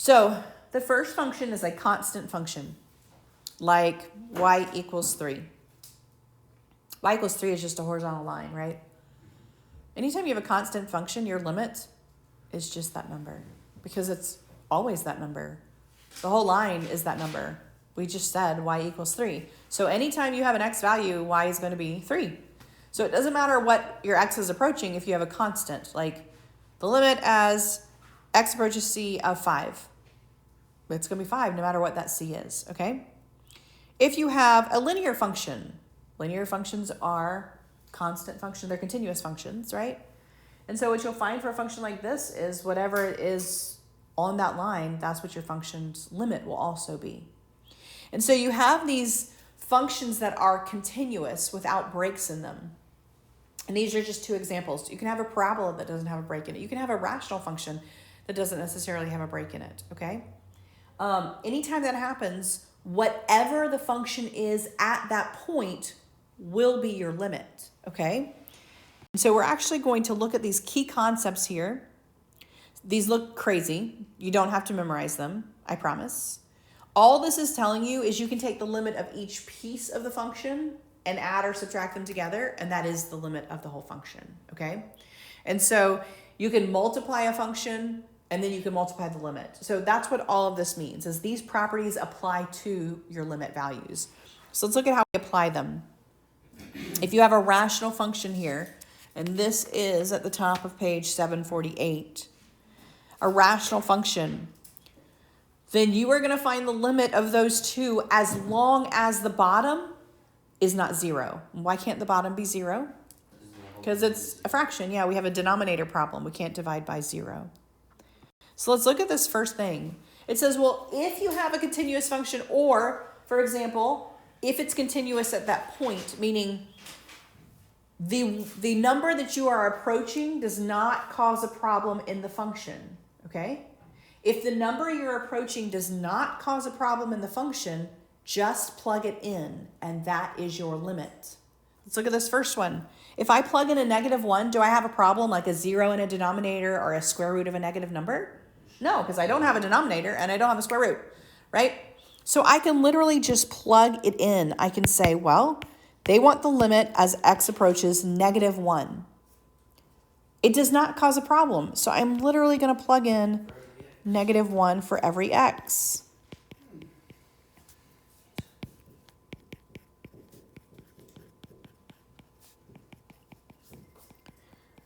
So the first function is a constant function, like y equals 3. Y equals 3 is just a horizontal line, right? Anytime you have a constant function, your limit is just that number because it's always that number. The whole line is that number. We just said y equals 3. So anytime you have an x value, y is going to be 3. So it doesn't matter what your x is approaching if you have a constant, like the limit as x approaches c of 5. It's going to be 5 no matter what that c is, okay? If you have a linear function, linear functions are constant functions, they're continuous functions, right? And so what you'll find for a function like this is whatever it is on that line, that's what your function's limit will also be. And so you have these functions that are continuous without breaks in them. And these are just two examples. You can have a parabola that doesn't have a break in it. You can have a rational function that doesn't necessarily have a break in it, okay? Anytime that happens, whatever the function is at that point will be your limit, okay? And so we're actually going to look at these key concepts here. These look crazy. You don't have to memorize them, I promise. All this is telling you is you can take the limit of each piece of the function and add or subtract them together, and that is the limit of the whole function, okay? And so you can multiply a function, and then you can multiply the limit. So that's what all of this means, is these properties apply to your limit values. So let's look at how we apply them. If you have a rational function here, and this is at the top of page 748, a rational function, then you are going to find the limit of those two as long as the bottom is not 0. Why can't the bottom be 0? Because it's a fraction. Yeah, we have a denominator problem. We can't divide by 0. So let's look at this first thing. It says, well, if you have a continuous function, or, for example, if it's continuous at that point, meaning the number that you are approaching does not cause a problem in the function, okay? If the number you're approaching does not cause a problem in the function, just plug it in, and that is your limit. Let's look at this first one. If I plug in a -1, do I have a problem like a 0 in a denominator or a square root of a negative number? No, because I don't have a denominator and I don't have a square root, right? So I can literally just plug it in. I can say, well, they want the limit as x approaches -1. It does not cause a problem. So I'm literally going to plug in -1 for every x.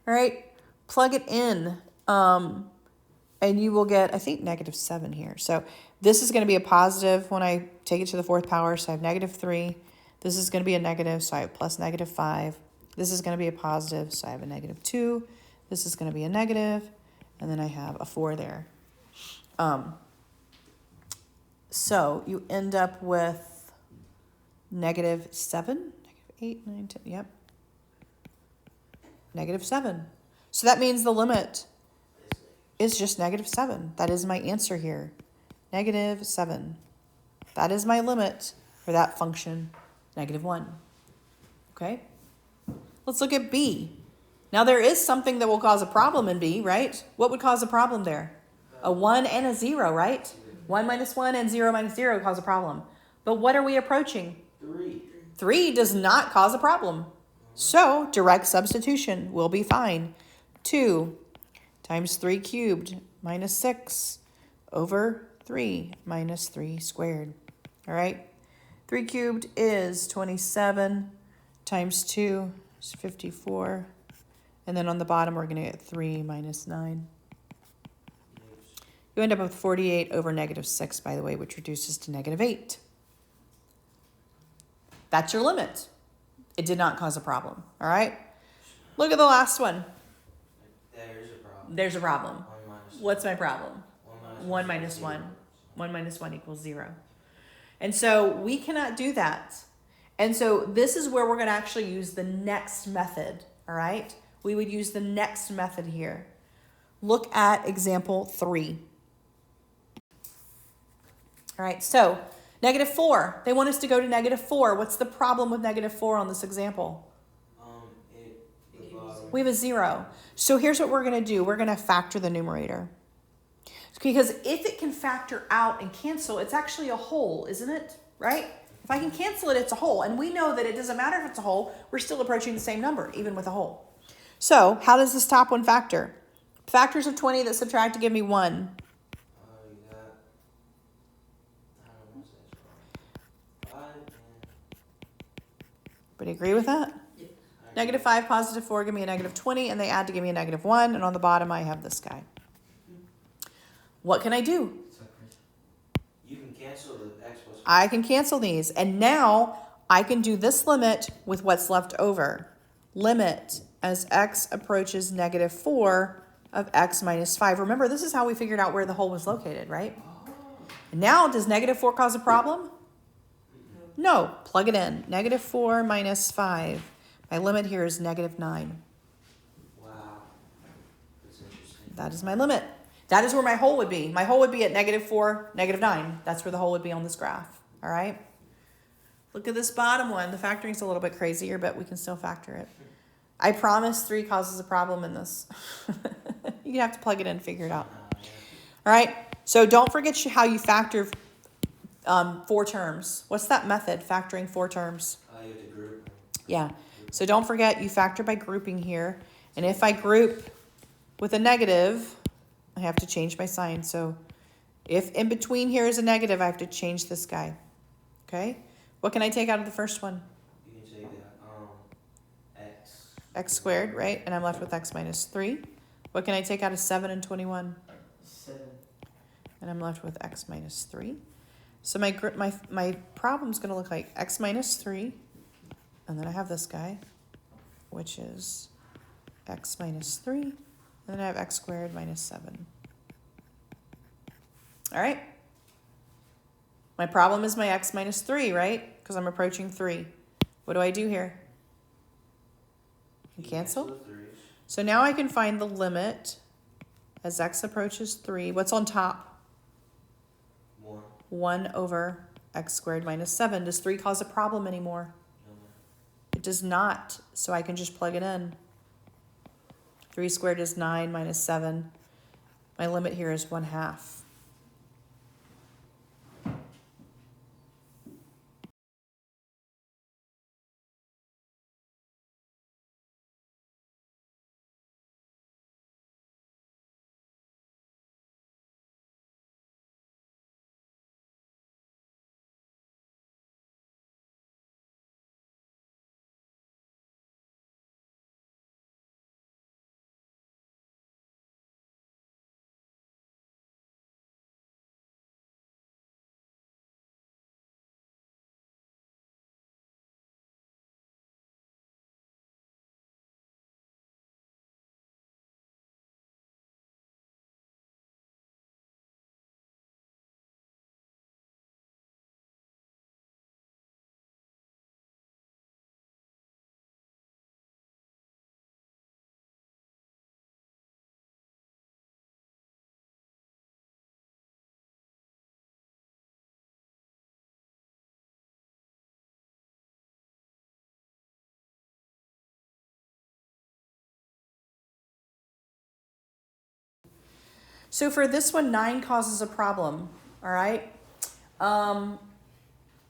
All right, plug it in, and you will get, I think, -7 here. So this is going to be a positive when I take it to the 4th power, so I have -3. This is going to be a negative, so I have plus -5. This is going to be a positive, so I have a -2. This is going to be a negative, and then I have a 4 there. So you end up with -7, -8, 9, 10, yep. -7. So that means the limit is just -7. That is my answer here. -7. That is my limit for that function, -1. Okay? Let's look at B. Now there is something that will cause a problem in B, right? What would cause a problem there? A 1 and a 0, right? 1 minus 1 and 0 minus 0 cause a problem. But what are we approaching? 3. 3 does not cause a problem. So direct substitution will be fine. 2 times 3 cubed minus 6 over 3 minus 3 squared. All right. 3 cubed is 27 times 2 is 54. And then on the bottom, we're going to get 3 minus 9. You end up with 48 over -6, by the way, which reduces to -8. That's your limit. It did not cause a problem, all right? Look at the last one. There's a problem. There's a problem. 1 minus What's my problem? 1 minus 1. 1 minus 1 equals 0. And so we cannot do that. And so this is where we're going to actually use the next method, all right? We would use the next method here. Look at example 3. All right, so -4. They want us to go to -4. What's the problem with -4 on this example? We have a 0. So here's what we're going to do. We're going to factor the numerator. So Because if it can factor out and cancel, it's actually a whole, isn't it? Right? If I can cancel it, it's a whole. And we know that it doesn't matter if it's a whole, we're still approaching the same number, even with a whole. So how does this top one factor? Factors of 20 that subtract to give me 1. You got, I don't know what's that. 5 and Everybody agree with that? Yep. Negative 5, positive 4 give me a negative 20, and they add to give me a negative 1. And on the bottom, I have this guy. What can I do? you can cancel the x plus 4. I can cancel these. And now I can do this limit with what's left over. Limit as x approaches negative 4 of x minus 5. Remember, this is how we figured out where the hole was located, right? And now, does negative 4 cause a problem? No. Plug it in. Negative 4 minus 5. My limit here is negative 9. Wow. That's interesting. That is my limit. That is where my hole would be. My hole would be at negative 4, negative 9. That's where the hole would be on this graph. All right? Look at this bottom one. The factoring's a little bit crazier, but we can still factor it. I promise 3 causes a problem in this. You have to plug it in and figure it out. All right? So don't forget how you factor 4 terms. What's that method, factoring 4 terms? You have to group them. Yeah. So don't forget you factor by grouping here. And if I group with a negative, I have to change my sign. So if in between here is a negative, I have to change this guy. Okay? What can I take out of the first one? You can take that x. X squared, right? And I'm left with x minus 3. What can I take out of 7 and 21? 7. And I'm left with x minus 3. So my problem's going to look like x minus 3. And then I have this guy, which is x minus 3. And then I have x squared minus 7. All right? My problem is my x minus 3, right? Because I'm approaching 3. What do I do here? You Cancel? the threes. So now I can find the limit as x approaches 3. What's on top? 1. 1 over x squared minus 7. Does 3 cause a problem anymore? No. It does not. So I can just plug it in. 3 squared is 9 minus 7. My limit here is 1/2. So for this one, 9 causes a problem, all right? And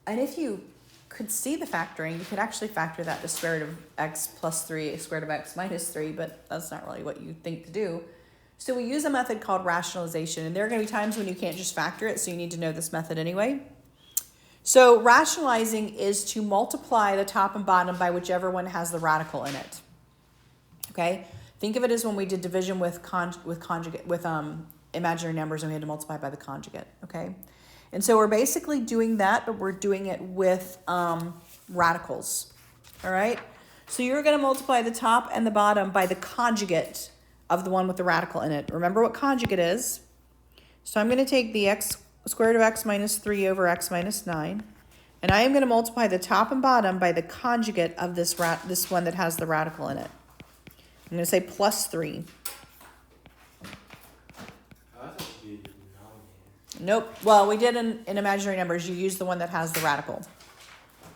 if you could see the factoring, you could actually factor that to square root of x plus 3, square root of x minus 3, but that's not really what you think to do. So we use a method called rationalization, and there are going to be times when you can't just factor it, so you need to know this method anyway. So rationalizing is to multiply the top and bottom by whichever one has the radical in it. Okay? Think of it as when we did division with imaginary numbers and we had to multiply by the conjugate, okay? And so we're basically doing that, but we're doing it with radicals, all right? So you're going to multiply the top and the bottom by the conjugate of the one with the radical in it. Remember what conjugate is. So I'm going to take the x square root of x minus 3 over x minus 9, and I am going to multiply the top and bottom by the conjugate of this one that has the radical in it. I'm going to say plus 3. I thought you did the denominator. Nope. Well, we did in imaginary numbers. You use the one that has the radical.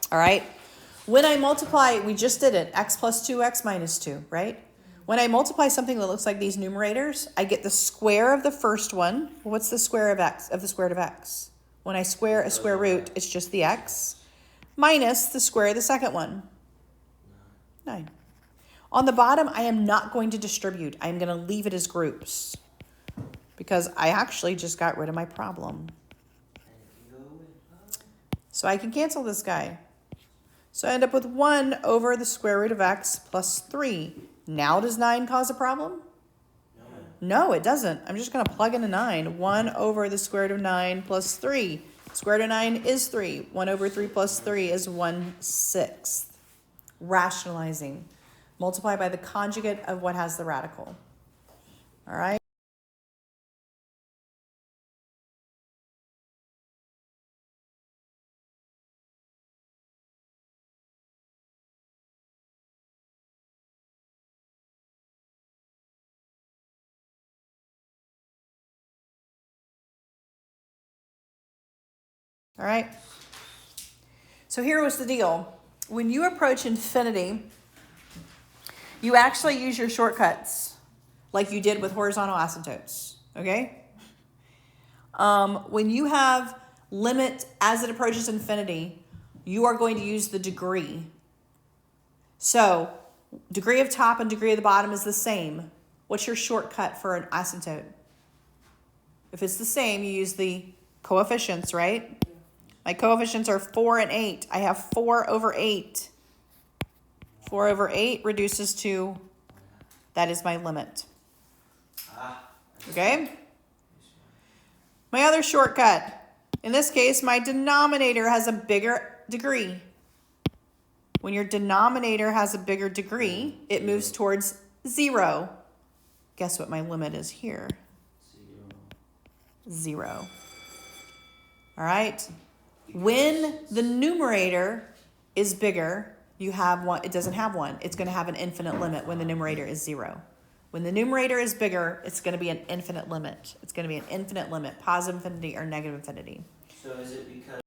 All right? When I multiply, we just did it. X plus 2, x minus 2, right? When I multiply something that looks like these numerators, I get the square of the first one. Well, what's the square of x, of the square root of x? When I square a square root, it's just the x, minus the square of the second one, 9. On the bottom, I am not going to distribute. I'm going to leave it as groups because I actually just got rid of my problem. So I can cancel this guy. So I end up with 1 over the square root of x plus 3. Now does 9 cause a problem? No, it doesn't. I'm just going to plug in a 9. 1 over the square root of 9 plus 3. Square root of 9 is 3. 1 over 3 plus 3 is 1/6. Rationalizing. Multiply by the conjugate of what has the radical. All right? All right? So here was the deal. When you approach infinity, you actually use your shortcuts like you did with horizontal asymptotes, okay? When you have limit as it approaches infinity, you are going to use the degree. So degree of top and degree of the bottom is the same. What's your shortcut for an asymptote? If it's the same, you use the coefficients, right? My coefficients are 4 and 8. I have 4 over 8. 4 over 8 reduces to, that is my limit. Okay? My other shortcut. In this case, my denominator has a bigger degree. When your denominator has a bigger degree, it moves towards 0. Guess what my limit is here? 0. All right? When the numerator is bigger, you have one. It doesn't have one. It's going to have an infinite limit when the numerator is 0. When the numerator is bigger, it's going to be an infinite limit. It's going to be an infinite limit, positive infinity or negative infinity. So is it because